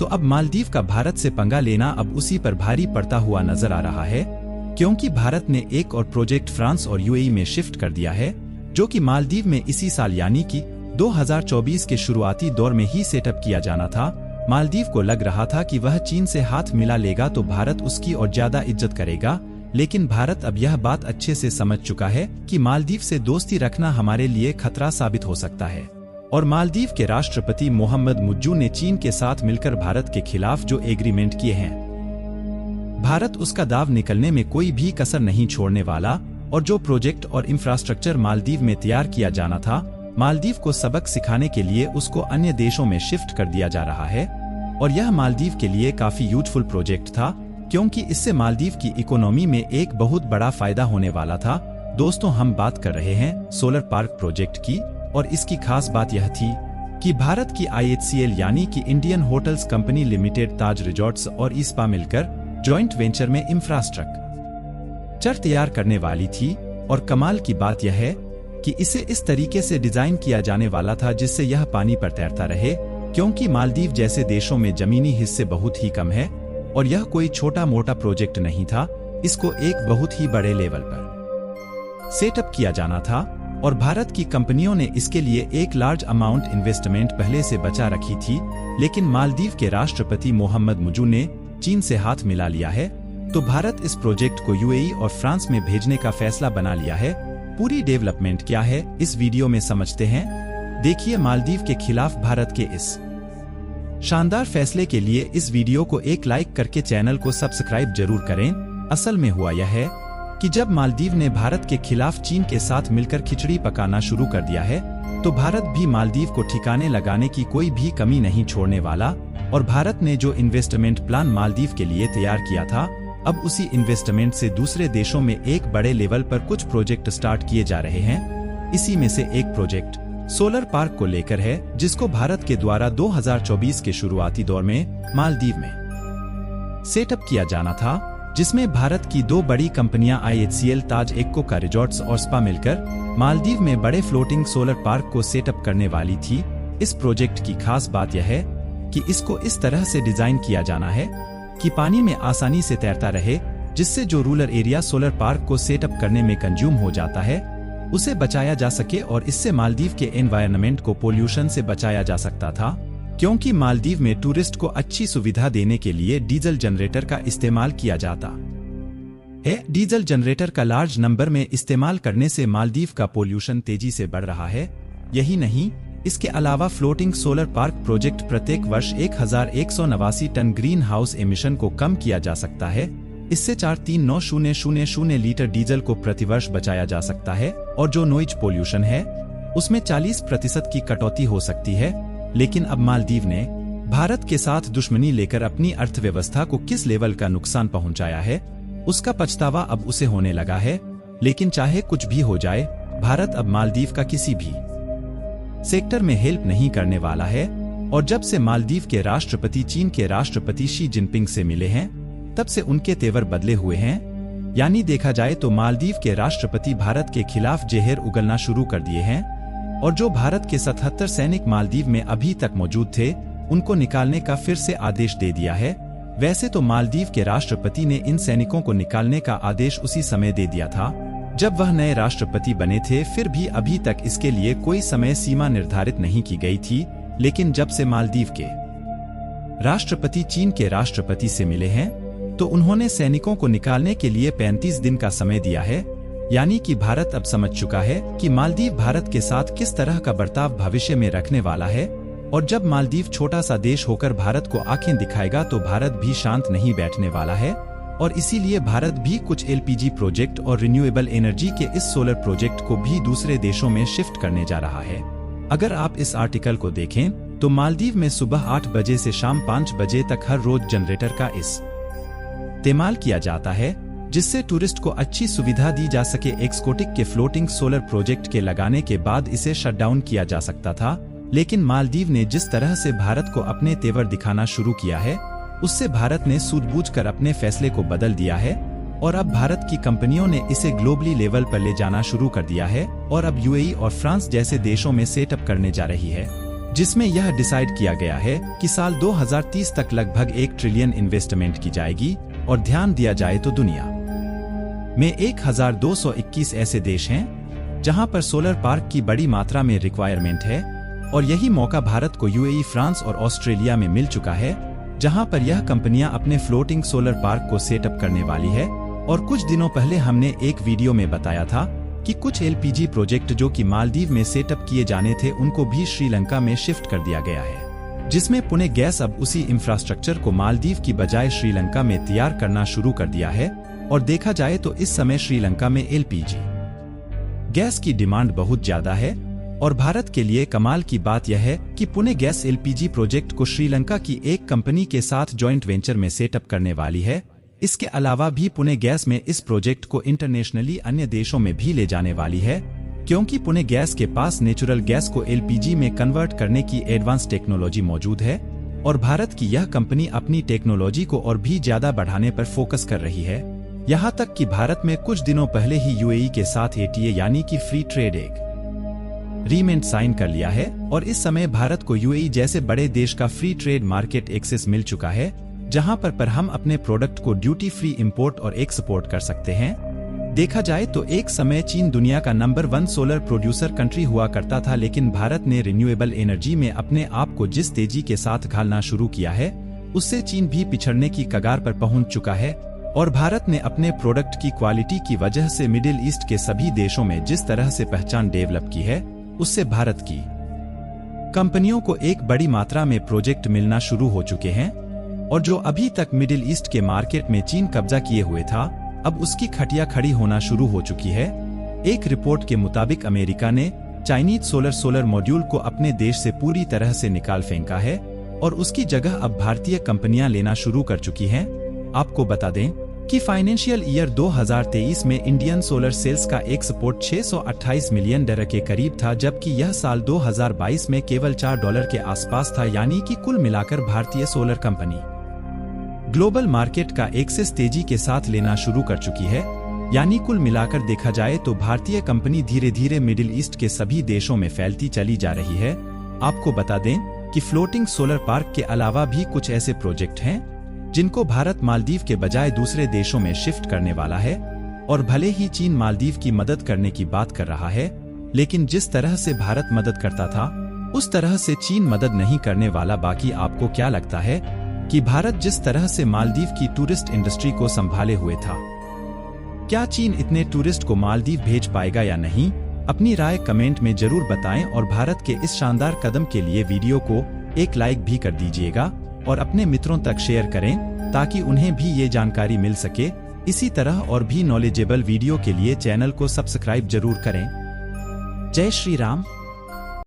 तो अब मालदीव का भारत से पंगा लेना अब उसी पर भारी पड़ता हुआ नजर आ रहा है, क्योंकि भारत ने एक और प्रोजेक्ट फ्रांस और यूएई में शिफ्ट कर दिया है, जो कि मालदीव में इसी साल यानी कि 2024 के शुरुआती दौर में ही सेटअप किया जाना था। मालदीव को लग रहा था कि वह चीन से हाथ मिला लेगा तो भारत उसकी और ज्यादा इज्जत करेगा, लेकिन भारत अब यह बात अच्छे से समझ चुका है कि मालदीव से दोस्ती रखना हमारे लिए खतरा साबित हो सकता है। और मालदीव के राष्ट्रपति मोहम्मद मुज्जू ने चीन के साथ मिलकर भारत के खिलाफ जो एग्रीमेंट किए हैं, भारत उसका दाव निकलने में कोई भी कसर नहीं छोड़ने वाला। और जो प्रोजेक्ट और इंफ्रास्ट्रक्चर मालदीव में तैयार किया जाना था, मालदीव को सबक सिखाने के लिए उसको अन्य देशों में शिफ्ट कर दिया जा रहा है। और यह मालदीव के लिए काफी यूजफुल प्रोजेक्ट था, क्योंकि इससे मालदीव की इकोनॉमी में एक बहुत बड़ा फायदा होने वाला था। दोस्तों, हम बात कर रहे हैं सोलर पार्क प्रोजेक्ट की, और इसकी खास बात यह थी कि भारत की IHCL यानी कि इंडियन होटल्स कंपनी लिमिटेड, ताज रिजॉर्ट्स और इस्पा मिलकर जॉइंट वेंचर में इंफ्रास्ट्रक्चर तैयार करने वाली थी। और कमाल की बात यह है कि इसे इस तरीके से डिजाइन किया जाने वाला था जिससे यह पानी पर तैरता रहे, क्योंकि मालदीव जैसे देशों में जमीनी हिस्से बहुत ही कम है और यह कोई छोटा मोटा प्रोजेक्ट नहीं था। इसको एक बहुत ही बड़े लेवल पर सेटअप किया जाना था और भारत की कंपनियों ने इसके लिए एक लार्ज अमाउंट इन्वेस्टमेंट पहले से बचा रखी थी। लेकिन मालदीव के राष्ट्रपति मोहम्मद मुज्जू ने चीन से हाथ मिला लिया है, तो भारत इस प्रोजेक्ट को यूएई और फ्रांस में भेजने का फैसला बना लिया है। पूरी डेवलपमेंट क्या है इस वीडियो में समझते हैं। देखिए, मालदीव के खिलाफ भारत के इस शानदार फैसले के लिए इस वीडियो को एक लाइक करके चैनल को सब्सक्राइब जरूर करें। असल में हुआ यह है कि जब मालदीव ने भारत के खिलाफ चीन के साथ मिलकर खिचड़ी पकाना शुरू कर दिया है, तो भारत भी मालदीव को ठिकाने लगाने की कोई भी कमी नहीं छोड़ने वाला। और भारत ने जो इन्वेस्टमेंट प्लान मालदीव के लिए तैयार किया था, अब उसी इन्वेस्टमेंट से दूसरे देशों में एक बड़े लेवल पर कुछ प्रोजेक्ट स्टार्ट किए जा रहे हैं। इसी में से एक प्रोजेक्ट सोलर पार्क को लेकर है, जिसको भारत के द्वारा 2024 के शुरुआती दौर में मालदीव में सेटअप किया जाना था, जिसमें भारत की दो बड़ी कंपनियां IHCL, ताज एक्को का रिजॉर्ट्स और स्पा मिलकर मालदीव में बड़े फ्लोटिंग सोलर पार्क को सेटअप करने वाली थी। इस प्रोजेक्ट की खास बात यह है कि इसको इस तरह से डिजाइन किया जाना है कि पानी में आसानी से तैरता रहे, जिससे जो रूरल एरिया सोलर पार्क को सेटअप करने में कंज्यूम हो जाता है उसे बचाया जा सके। और इससे मालदीव के एनवायरनमेंट को पोल्यूशन से बचाया जा सकता था, क्योंकि मालदीव में टूरिस्ट को अच्छी सुविधा देने के लिए डीजल जनरेटर का इस्तेमाल किया जाता है। डीजल जनरेटर का लार्ज नंबर में इस्तेमाल करने से मालदीव का पोल्यूशन तेजी से बढ़ रहा है। यही नहीं, इसके अलावा फ्लोटिंग सोलर पार्क प्रोजेक्ट प्रत्येक वर्ष 1189 टन ग्रीन हाउस एमिशन को कम किया जा सकता है। इससे 439,000 लीटर डीजल को प्रतिवर्ष बचाया जा सकता है। और जो नॉइज पोल्यूशन है उसमें 40% की कटौती हो सकती है। लेकिन अब मालदीव ने भारत के साथ दुश्मनी लेकर अपनी अर्थव्यवस्था को किस लेवल का नुकसान पहुंचाया है, उसका पछतावा अब उसे होने लगा है। लेकिन चाहे कुछ भी हो जाए, भारत अब मालदीव का किसी भी सेक्टर में हेल्प नहीं करने वाला है। और जब से मालदीव के राष्ट्रपति चीन के राष्ट्रपति शी जिनपिंग से मिले हैं, तब से उनके तेवर बदले हुए हैं। यानी देखा जाए तो मालदीव के राष्ट्रपति भारत के खिलाफ जहर उगलना शुरू कर दिए हैं। और जो भारत के 77 सैनिक मालदीव में अभी तक मौजूद थे, उनको निकालने का फिर से आदेश दे दिया है। वैसे तो मालदीव के राष्ट्रपति ने इन सैनिकों को निकालने का आदेश उसी समय दे दिया था जब वह नए राष्ट्रपति बने थे। फिर भी अभी तक इसके लिए कोई समय सीमा निर्धारित नहीं की गई थी। लेकिन जब से मालदीव के राष्ट्रपति चीन के राष्ट्रपति से मिले हैं, तो उन्होंने सैनिकों को निकालने के लिए 35 दिन का समय दिया है। यानी कि भारत अब समझ चुका है कि मालदीव भारत के साथ किस तरह का बर्ताव भविष्य में रखने वाला है। और जब मालदीव छोटा सा देश होकर भारत को आंखें दिखाएगा, तो भारत भी शांत नहीं बैठने वाला है। और इसीलिए भारत भी कुछ LPG प्रोजेक्ट और रिन्यूएबल एनर्जी के इस सोलर प्रोजेक्ट को भी दूसरे देशों में शिफ्ट करने जा रहा है। अगर आप इस आर्टिकल को देखें, तो मालदीव में सुबह 8 बजे से शाम 5 बजे तक हर रोज जनरेटर का इस्तेमाल किया जाता है, जिससे टूरिस्ट को अच्छी सुविधा दी जा सके। एक्सकोटिक के फ्लोटिंग सोलर प्रोजेक्ट के लगाने के बाद इसे शट डाउन किया जा सकता था। लेकिन मालदीव ने जिस तरह से भारत को अपने तेवर दिखाना शुरू किया है, उससे भारत ने सूझबूझकर अपने फैसले को बदल दिया है। और अब भारत की कंपनियों ने इसे ग्लोबली लेवल पर ले जाना शुरू कर दिया है और अब यूएई और फ्रांस जैसे देशों में सेटअप करने जा रही है। जिसमें यह डिसाइड किया गया है कि साल 2030 तक लगभग 1 ट्रिलियन इन्वेस्टमेंट की जाएगी और ध्यान दिया जाए तो दुनिया में 1221 ऐसे देश हैं जहां पर सोलर पार्क की बड़ी मात्रा में रिक्वायरमेंट है और यही मौका भारत को यूएई, फ्रांस और ऑस्ट्रेलिया में मिल चुका है, जहां पर यह कंपनियां अपने फ्लोटिंग सोलर पार्क को सेटअप करने वाली है। और कुछ दिनों पहले हमने एक वीडियो में बताया था कि कुछ एलपीजी प्रोजेक्ट जो कि मालदीव में सेटअप किए जाने थे उनको भी श्रीलंका में शिफ्ट कर दिया गया है, जिसमें पुणे गैस अब उसी इंफ्रास्ट्रक्चर को मालदीव की बजाय श्रीलंका में तैयार करना शुरू कर दिया है। और देखा जाए तो इस समय श्रीलंका में एलपीजी गैस की डिमांड बहुत ज्यादा है और भारत के लिए कमाल की बात यह है कि पुणे गैस एलपीजी प्रोजेक्ट को श्रीलंका की एक कंपनी के साथ जॉइंट वेंचर में सेटअप करने वाली है। इसके अलावा भी पुणे गैस में इस प्रोजेक्ट को इंटरनेशनली अन्य देशों में भी ले जाने वाली है, क्योंकि पुणे गैस के पास नेचुरल गैस को एलपीजी में कन्वर्ट करने की एडवांस टेक्नोलॉजी मौजूद है और भारत की यह कंपनी अपनी टेक्नोलॉजी को और भी ज्यादा बढ़ाने पर फोकस कर रही है। यहाँ तक कि भारत में कुछ दिनों पहले ही यूएई के साथ एटीए यानी कि फ्री ट्रेड एग्रीमेंट साइन कर लिया है और इस समय भारत को यूएई जैसे बड़े देश का फ्री ट्रेड मार्केट एक्सेस मिल चुका है, जहां पर हम अपने प्रोडक्ट को ड्यूटी फ्री इंपोर्ट और एक्सपोर्ट कर सकते हैं। देखा जाए तो एक समय चीन दुनिया का नंबर 1 सोलर प्रोड्यूसर कंट्री हुआ करता था, लेकिन भारत ने रिन्यूएबल एनर्जी में अपने आप को जिस तेजी के साथ ढालना शुरू किया है उससे चीन भी पिछड़ने की कगार पर पहुंच चुका है। और भारत ने अपने प्रोडक्ट की क्वालिटी की वजह से मिडिल ईस्ट के सभी देशों में जिस तरह से पहचान डेवलप की है उससे भारत की कंपनियों को एक बड़ी मात्रा में प्रोजेक्ट मिलना शुरू हो चुके हैं। और जो अभी तक मिडिल ईस्ट के मार्केट में चीन कब्जा किए हुए था, अब उसकी खटिया खड़ी होना शुरू हो चुकी है। एक रिपोर्ट के मुताबिक अमेरिका ने चाइनीज सोलर मॉड्यूल को अपने देश से पूरी तरह से निकाल फेंका है और उसकी जगह अब भारतीय कंपनियां लेना शुरू कर चुकी हैं। आपको बता दें कि फाइनेंशियल ईयर 2023 में इंडियन सोलर सेल्स का एक्सपोर्ट $628 मिलियन के करीब था, जबकि यह साल 2022 में केवल $4 के आसपास था। यानी कि कुल मिलाकर भारतीय सोलर कंपनी ग्लोबल मार्केट का एक्सेस तेजी के साथ लेना शुरू कर चुकी है। यानी कुल मिलाकर देखा जाए तो भारतीय कंपनी धीरे धीरे मिडिल ईस्ट के सभी देशों में फैलती चली जा रही है। आपको बता दें कि फ्लोटिंग सोलर पार्क के अलावा भी कुछ ऐसे प्रोजेक्ट हैं जिनको भारत मालदीव के बजाय दूसरे देशों में शिफ्ट करने वाला है। और भले ही चीन मालदीव की मदद करने की बात कर रहा है, लेकिन जिस तरह से भारत मदद करता था उस तरह से चीन मदद नहीं करने वाला। बाकी आपको क्या लगता है कि भारत जिस तरह से मालदीव की टूरिस्ट इंडस्ट्री को संभाले हुए था, क्या चीन इतने टूरिस्ट को मालदीव भेज पाएगा या नहीं? अपनी राय कमेंट में जरूर बताएं और भारत के इस शानदार कदम के लिए वीडियो को एक लाइक भी कर दीजिएगा और अपने मित्रों तक शेयर करें ताकि उन्हें भी ये जानकारी मिल सके। इसी तरह और भी नॉलेजेबल वीडियो के लिए चैनल को सब्सक्राइब जरूर करें। जय श्री राम।